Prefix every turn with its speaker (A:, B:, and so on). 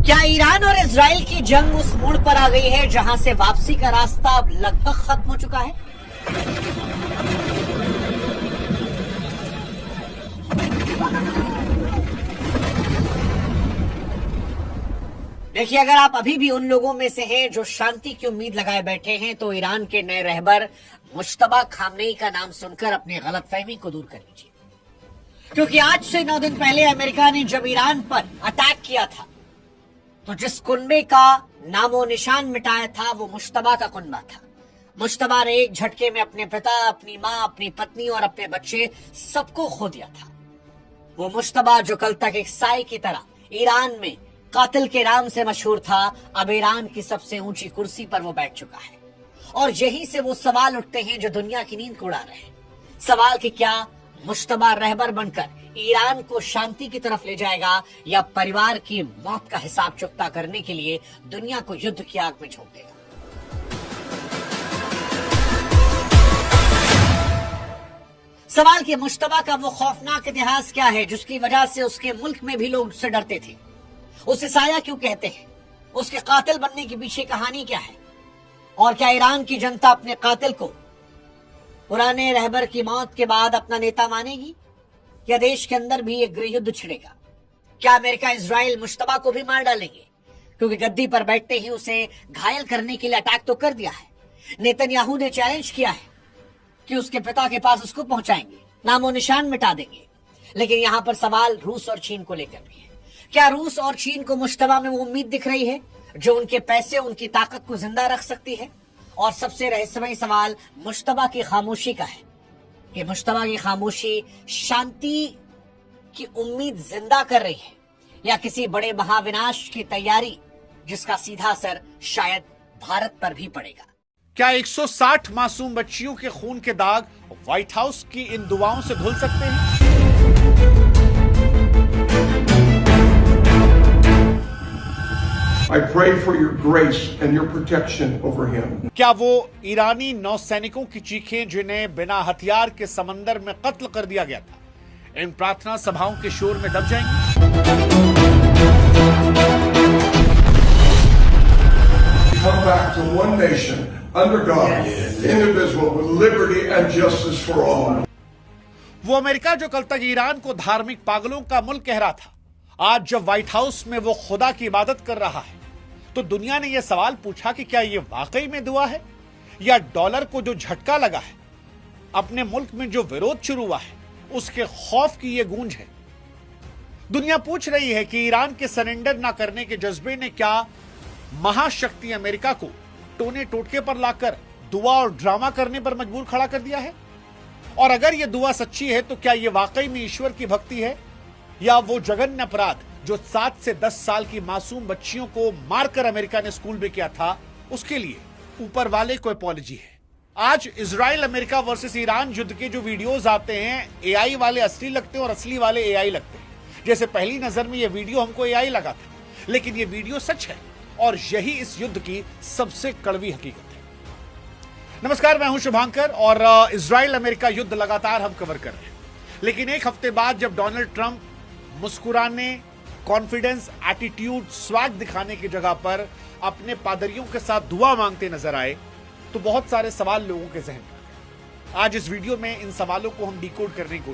A: क्या ईरान और इजराइल की जंग उस मोड़ पर आ गई है जहां से वापसी का रास्ता अब लगभग खत्म हो चुका है? देखिए, अगर आप अभी भी उन लोगों में से हैं जो शांति की उम्मीद लगाए बैठे हैं, तो ईरान के नए रहबर मुश्तबा खामनेई का नाम सुनकर अपनी गलतफहमी को दूर कर लीजिए। क्योंकि आज से 9 दिन पहले अमेरिका ने जब ईरान पर अटैक किया था, तो जिस कुनबे का नामो निशान मिटाया था वो मुश्तबा का कुनबा था। मुश्तबा ने एक झटके में अपने पिता, अपनी मां, अपनी पत्नी और अपने बच्चे सबको खो दिया था। वो मुश्तबा जो कल तक एक साए की तरह ईरान में कातिल के नाम से मशहूर था, अब ईरान की सबसे ऊंची कुर्सी पर वो बैठ चुका है। और यहीं से वो सवाल उठते हैं जो दुनिया की नींद को उड़ा रहे हैं। सवाल कि क्या मुश्तबा रहबर बनकर ईरान को शांति की तरफ ले जाएगा, या परिवार की मौत का हिसाब चुकता करने के लिए दुनिया को युद्ध की आग में झोंक देगा। सवाल कि मुश्तबा का वो खौफनाक इतिहास क्या है जिसकी वजह से उसके मुल्क में भी लोग उससे डरते थे? उसे साया क्यों कहते हैं? उसके कातिल बनने के पीछे कहानी क्या है? और क्या ईरान की जनता अपने कातिल को पुराने रहबर की मौत के बाद अपना नेता मानेगी, या देश के अंदर भी एक गृह युद्ध छिड़ेगा? क्या अमेरिका इजराइल मुश्तबा को भी मार डालेंगे? क्योंकि गद्दी पर बैठते ही उसे घायल करने के लिए अटैक तो कर दिया है। नेतन्याहू ने चैलेंज किया है कि उसके पिता के पास उसको पहुंचाएंगे, नामो निशान मिटा देंगे। लेकिन यहां पर सवाल रूस और चीन को लेकर भी है। क्या रूस और चीन को मुश्तबा में वो उम्मीद दिख रही है जो उनके पैसे, उनकी ताकत को जिंदा रख सकती है? और सबसे रहस्यमयी सवाल मुश्तबा की खामोशी का है कि मुश्तबा की खामोशी शांति की उम्मीद जिंदा कर रही है, या किसी बड़े महाविनाश की तैयारी जिसका सीधा असर शायद भारत पर भी पड़ेगा।
B: क्या 160 मासूम बच्चियों के खून के दाग व्हाइट हाउस की इन दुआओं से धुल सकते हैं?
C: I pray for your grace and your protection over him.
B: क्या वो ईरानी नौसैनिकों की चीखें जिन्हें बिना हथियार के समंदर में कत्ल कर दिया गया था, इन प्रार्थना सभाओं के शोर में दब जाएंगी?
C: Come back to one nation under God, indivisible, with liberty and justice for all.
B: वो अमेरिका जो कल तक ईरान को धार्मिक पागलों का मुल्क कह रहा था, आज जब व्हाइट हाउस में वो खुदा की इबादत कर रहा है, तो दुनिया ने यह सवाल पूछा कि क्या यह वाकई में दुआ है, या डॉलर को जो झटका लगा है, अपने मुल्क में जो विरोध शुरू हुआ है, उसके खौफ की यह गूंज है। दुनिया पूछ रही है कि ईरान के सरेंडर ना करने के जज्बे ने क्या महाशक्ति अमेरिका को टोने टोटके पर लाकर दुआ और ड्रामा करने पर मजबूर खड़ा कर दिया है? और अगर यह दुआ सच्ची है तो क्या यह वाकई में ईश्वर की भक्ति है, या वो जघन्य अपराध जो 7 से 10 साल की मासूम बच्चियों को मारकर अमेरिका ने स्कूल में किया था, उसके लिए ऊपर वाले को अपॉलॉजी है? आज इजराइल अमेरिका वर्सेस ईरान युद्ध के जो वीडियोस आते हैं, एआई वाले असली लगते हैं और असली वाले एआई लगते हैं। जैसे पहली नजर में यह वीडियो हमको एआई लगा था, लेकिन यह वीडियो सच है, और यही इस युद्ध की सबसे कड़वी हकीकत है। नमस्कार, मैं हूं शुभांकर, और इजराइल अमेरिका युद्ध लगातार हम कवर कर रहे हैं। लेकिन एक हफ्ते बाद जब डोनाल्ड ट्रंप मुस्कुराने, कॉन्फिडेंस, एटीट्यूड, स्वैग दिखाने की जगह पर अपने पादरियों के साथ दुआ मांगते नजर आए, तो बहुत सारे सवाल लोगों के जहन में। आज इस वीडियो में इन सवालों को हम डिकोड करने की